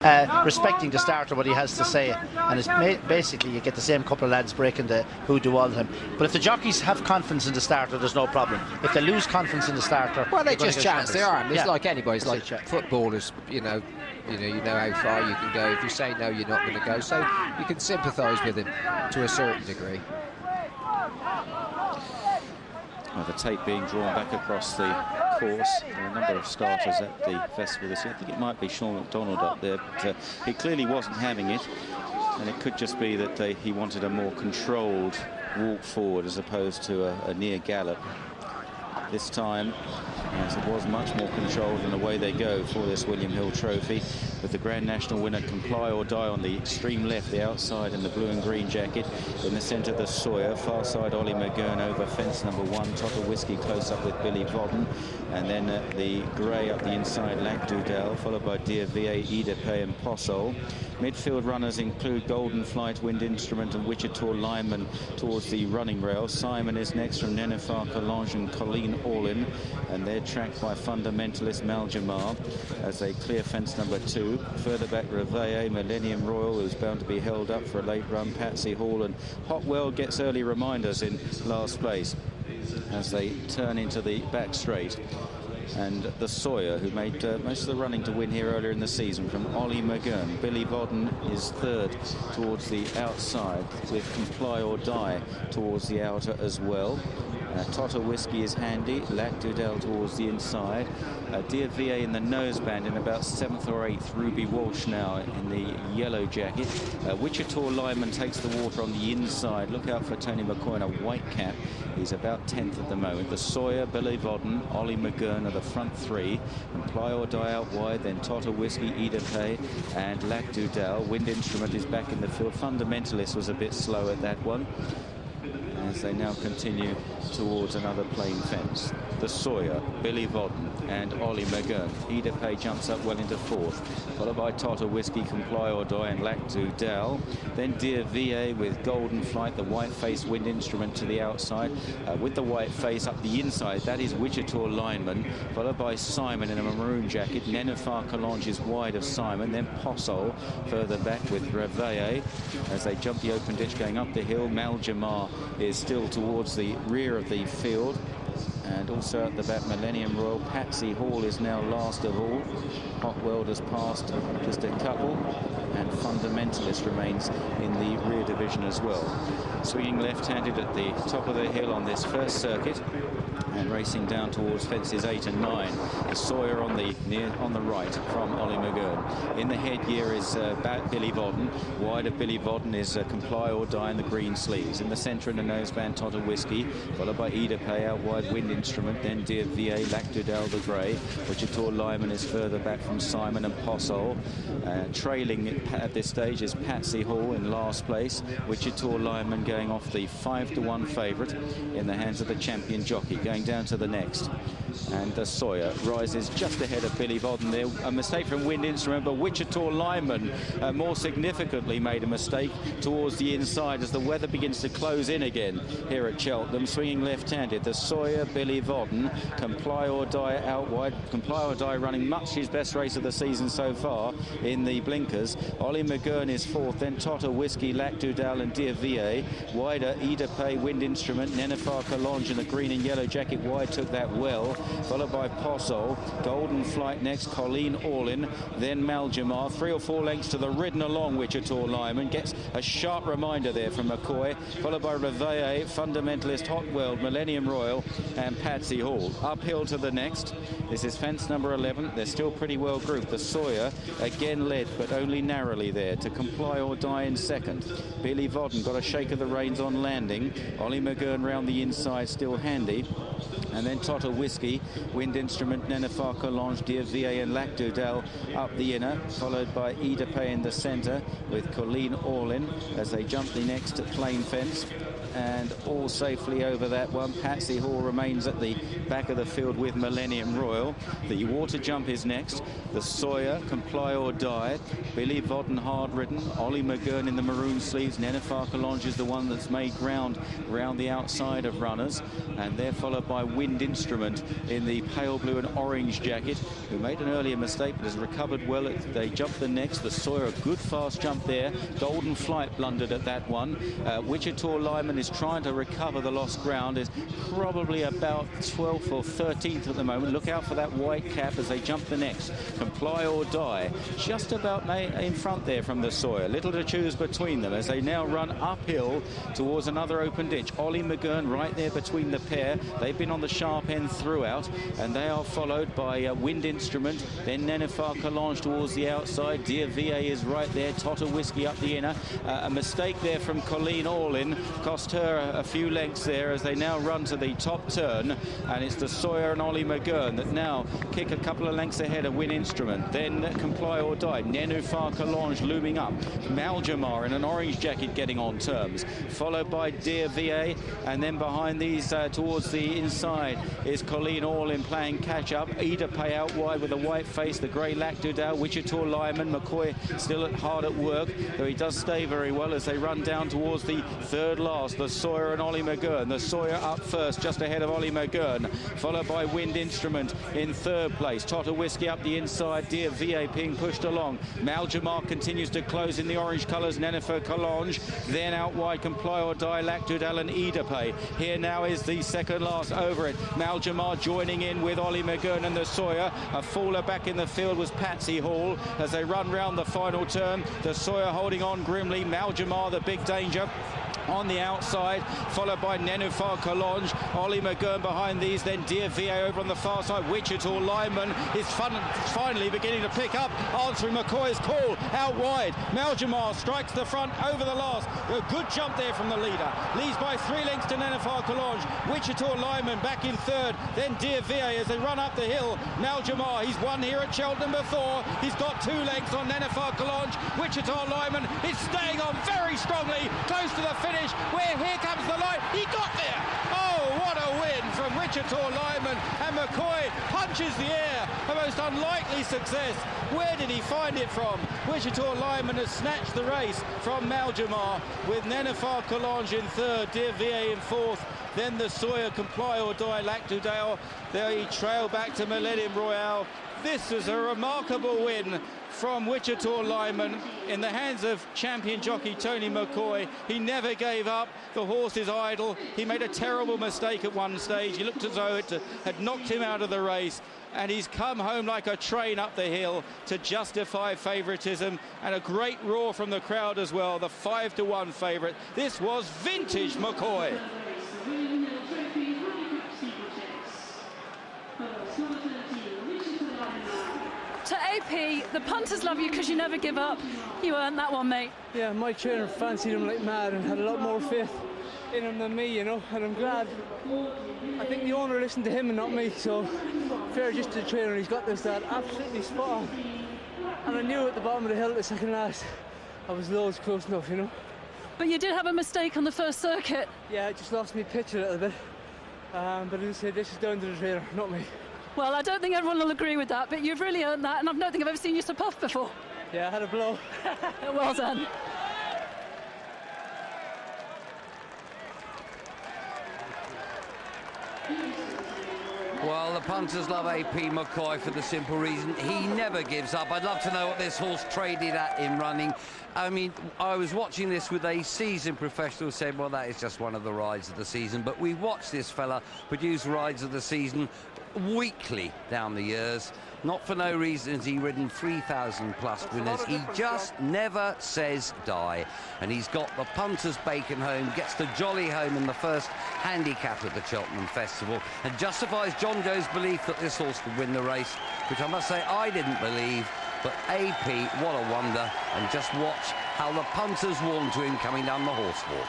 respecting the starter, what he has to say, and it's basically you get the same couple of lads breaking the who do all the time. But if the jockeys have confidence in the starter, there's no problem. If they lose confidence in the starter, well, they just chance. They are. It's like anybody. It's like footballers. You know how far you can go. If you say no, you're not going to go. So you can sympathise with him to a certain degree. Well, the tape being drawn back across the course. There are a number of starters at the festival this year. I think it might be Sean McDonald up there, but he clearly wasn't having it. And it could just be that he wanted a more controlled walk forward as opposed to a near gallop. This time, as it was much more controlled, and away they go for this William Hill Trophy, with the Grand National winner Comply or Die on the extreme left, the outside in the blue and green jacket. In the centre, the Sawyer, far side Ollie McGurn over fence number 1, Total Whiskey close up with Billy Vodden, and then the grey up the inside, Lac Dudel, followed by Dear VA, Idapé and Possol. Midfield runners include Golden Flight, Wind Instrument and Wichita Lineman towards the running rail. Simon is next from Nenuphar, Collonges and Colleen All-In, and they're tracked by fundamentalist Maljimar as they clear fence number 2. Further back, Reveille, Millennium Royal, who's bound to be held up for a late run. Patsy Hall and Hotwell gets early reminders in last place as they turn into the back straight. And the Sawyer, who made most of the running to win here earlier in the season, from Ollie McGurn. Billy Vodden is third towards the outside, with Comply or Die towards the outer as well. Totter Whiskey is handy, Lac Dudel towards the inside. Dear VA in the noseband in about 7th or 8th. Ruby Walsh now in the yellow jacket. Wichita Lineman takes the water on the inside. Look out for Tony McCoy in a white cap. He's about 10th at the moment. The Sawyer, Billy Vodden, Ollie McGurn are the front 3. Comply or Die out wide, then Totter Whiskey, Idapé and Lac Dudel. Wind Instrument is back in the field. Fundamentalist was a bit slow at that one, as they now continue towards another plain fence. The Sawyer, Billy Vodden and Ollie McGurn. Idapé jumps up well into 4th, followed by Totter Whiskey, Comply or Die and Lac Dudel. Then Dear VA with Golden Flight, the white-faced Wind Instrument to the outside. With the white face up the inside, that is Wichita Lineman, followed by Simon in a maroon jacket. Nenuphar Collonges is wide of Simon, then Possol further back with Reveille as they jump the open ditch going up the hill. Maljimar is still towards the rear of the field, and also at the back Millennium Royal. Patsy Hall is now last of all. Hotwell has passed just a couple, and Fundamentalist remains in the rear division as well. Swinging left-handed at the top of the hill on this first circuit, and racing down towards fences 8 and 9. The Sawyer on the right from Ollie McGurn. In the headgear is Billy Vodden. Wide of Billy Vodden is Comply or Die in the green sleeves. In the centre in the noseband, Totter Whiskey, followed by Idapé out wide, Wind Instrument, then Dear VA, Lac Dudel the grey. Wichita Lineman is further back from Simon and Possol. Trailing at this stage is Patsy Hall in last place. Wichita Lineman going off the 5-1 favourite in the hands of the champion jockey. Going down to the next, and the Sawyer rises just ahead of Billy Vodden there. A mistake from Wind Instrument, but Wichita Lineman more significantly made a mistake towards the inside as the weather begins to close in again here at Cheltenham. Swinging left-handed, the Sawyer, Billy Vodden, Comply or Die out wide. Comply or Die running much his best race of the season so far in the blinkers. Ollie McGurn is 4th, then Totter Whiskey, Lac Dudel and Dear VA. Wider, Idapé, Wind Instrument, Nenuphar Collonges in the green and yellow jacket wide took that well, followed by Possol. Golden Flight next, Colleen All-In, then Maljimar. 3 or 4 lengths to the ridden along Wichita Lineman. Gets a sharp reminder there from McCoy, followed by Reveille, Fundamentalist, Hotwell, Millennium Royal and Patsy Hall. Uphill to the next. This is fence number 11. They're still pretty well grouped. The Sawyer again led, but only narrowly there, to Comply or Die in 2nd. Billy Vodden got a shake of the reins on landing. Ollie McGurn round the inside, still handy. And then Totter Whiskey, Wind Instrument, Nenuphar Collonges, Dear VA and Lac Dudel up the inner, followed by Idapé in the centre with Colleen All-In as they jump the next plain fence. and all safely over that one. Patsy Hall remains at the back of the field with Millennium Royal. The water jump is next. The Sawyer, Comply or Die. Billy Vodden, hard ridden. Ollie McGurn in the maroon sleeves. Nenuphar Collonges is the one that's made ground round the outside of runners, and they're followed by Wind Instrument in the pale blue and orange jacket, who made an earlier mistake but has recovered well. They jumped the next. The Sawyer, a good fast jump there. Golden Flight blundered at that one. Wichita Lineman is trying to recover the lost ground, is probably about 12th or 13th at the moment. Look out for that white cap as they jump the next. Comply or Die, just about in front there from the Sawyer. Little to choose between them as they now run uphill towards another open ditch. Ollie McGurn right there between the pair. They've been on the sharp end throughout, and they are followed by Wind Instrument, then Nenuphar Collonges towards the outside. Dear VA is right there. Totter Whiskey up the inner. A mistake there from Colleen Allin cost her a few lengths there as they now run to the top turn, and it's the Sawyer and Ollie McGurn that now kick a couple of lengths ahead of Wind Instrument. Then Comply or Die. Nenuphar Collonges looming up. Maljimar in an orange jacket getting on terms, followed by Dear VA, and then behind these towards the inside is Colleen Allin playing catch up. Ida Pay out wide with a white face, the grey Lactudale. Wichita Lineman, McCoy still hard at work, though he does stay very well as they run down towards the third last. The Sawyer and Ollie McGurn. The Sawyer up first, just ahead of Ollie McGurn, followed by Wind Instrument in third place. Totter Whiskey up the inside. Dear VA being pushed along. Maljimar continues to close in the orange colours. Nenuphar Collonges, then out wide Comply or Die, Lactudale and Ida Pay. Here now is the second last over it. Maljimar joining in with Ollie McGurn and the Sawyer. A faller back in the field was Patsy Hall as they run round the final turn. The Sawyer holding on grimly. Maljimar the big danger on the outside, followed by Nenuphar Collonges. Ollie McGurn behind these, then Dear VA over on the far side. Wichita Lineman is finally beginning to pick up, answering McCoy's call out wide. Maljimar strikes the front over the last. A good jump there from the leader. Leads by 3 lengths to Nenuphar Collonges. Wichita Lineman back in third, then Dear VA as they run up the hill. Maljimar, he's won here at Cheltenham before. He's got 2 lengths on Nenuphar Collonges. Wichita Lineman is staying on very strongly, close to the finish, where here comes the light. He got there. Oh, what a win from Wichita Lineman, and McCoy punches the air. A most unlikely success. Where did he find it from? Wichita Lineman has snatched the race from Maljimar, with Nenuphar Collonges in third, Dear VA in fourth, then the Sawyer, Comply or Die, Lactudale. There he trailed back to Millennium Royale. This is a remarkable win from Wichita Lineman in the hands of champion jockey Tony McCoy. He never gave up. The horse is idle. He made a terrible mistake at one stage. He looked as though it had knocked him out of the race, and he's come home like a train up the hill to justify favouritism, and a great roar from the crowd as well. The 5-1 favourite. This was vintage McCoy. To AP, the punters love you because you never give up. You earned that one, mate. Yeah, my trainer fancied him like mad and had a lot more faith in him than me, you know, and I'm glad. I think the owner listened to him and not me, so fair just to the trainer. He's got this dad absolutely spot on. And I knew at the bottom of the hill at the second last, I was loads close enough, you know. But you did have a mistake on the first circuit. Yeah, I just lost me pitch a little bit. But as I said, this is down to the trainer, not me. Well, I don't think everyone will agree with that, but you've really earned that, and I don't think I've ever seen you so puff before. Yeah, I had a blow. Well done. Well, the punters love AP McCoy for the simple reason he never gives up. I'd love to know what this horse traded at in running. I mean, I was watching this with a seasoned professional who said, well, that is just one of the rides of the season. But we watched this fella produce rides of the season weekly down the years. Not for no reason has he ridden 3,000 plus winners. He just never says die. And he's got the punter's bacon home, gets the jolly home in the first handicap at the Cheltenham Festival, and justifies John Joe's belief that this horse could win the race, which I must say I didn't believe. But AP, what a wonder. And just watch how the punters warmed to him coming down the horsewalk.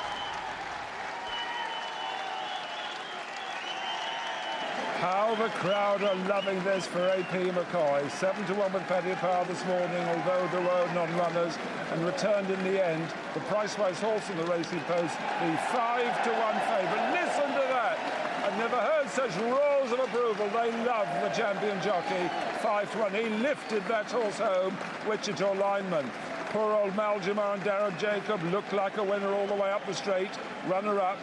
How Oh, the crowd are loving this for AP McCoy. 7-1 with Paddy Power this morning, although there were non-runners, and returned in the end. The price-wise horse in the Racing Post, the 5-1 favourite. Listen to that! I've never heard such roars of approval. They love the champion jockey. 5-1. He lifted that horse home, Wichita Lineman. Poor old Maljimar and Darren Jacob looked like a winner all the way up the straight. Runner-up,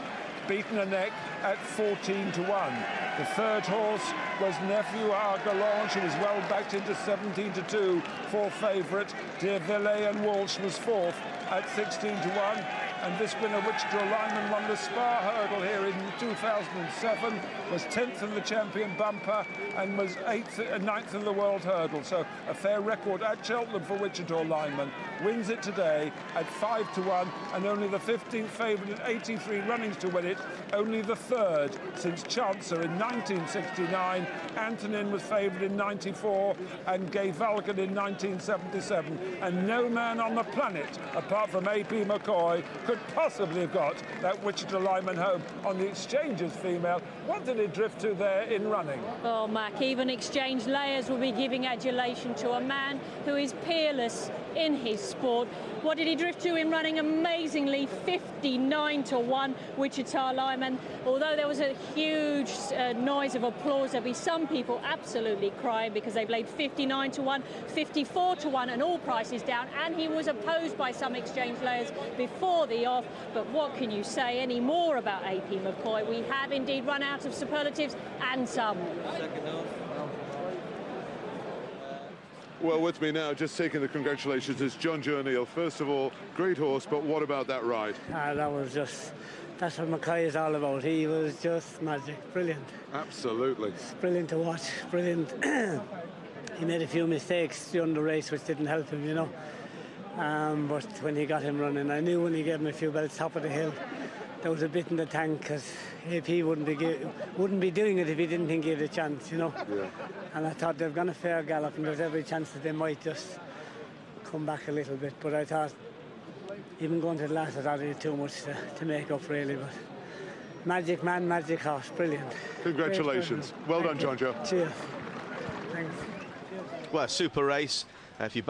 beaten a neck at 14-1. The third horse was Nenuphar Collonges, who was well backed into 17-2. Fourth favourite, Dear Villez and Walsh was fourth at 16-1. And this winner, Wichita Lineman, won the Spa Hurdle here in 2007, was 10th in the champion bumper, and was 9th in the World Hurdle. So a fair record at Cheltenham for Wichita Lineman. Wins it today at 5-1, and only the 15th favourite at 83 runnings to win it. Only the third since Chancer in 1969. Antonin was favoured in 94, and Gay Vulcan in 1977. And no man on the planet, apart from AP McCoy, could possibly have got that Wichita Lineman home on the Exchanges female. What did it drift to there in running? Oh, Mac, even Exchange layers will be giving adulation to a man who is peerless in his sport. What did he drift to in running? Amazingly, 59-1 Wichita Lineman. Although there was a huge noise of applause, there'll be some people absolutely crying because they've laid 59-1, 54-1, and all prices down. And he was opposed by some Exchange layers before the off. But what can you say any more about AP McCoy? We have indeed run out of superlatives and some. Well, with me now, just taking the congratulations, is John O'Neill. First of all, great horse, but what about that ride? That's what McCoy is all about. He was just magic, brilliant. Absolutely. It's brilliant to watch, brilliant. He made a few mistakes during the race, which didn't help him, you know. But when he got him running, I knew when he gave him a few belts top of the hill, there was a bit in the tank, because AP wouldn't be doing it if he didn't think he had a chance, you know. Yeah. And I thought they've gone a fair gallop, and there's every chance that they might just come back a little bit. But I thought, even going to the last, I thought he had too much to make up, really. But magic man, magic horse, brilliant. Congratulations. Well done, John Joe. Cheers. Thanks. Well, super race. If you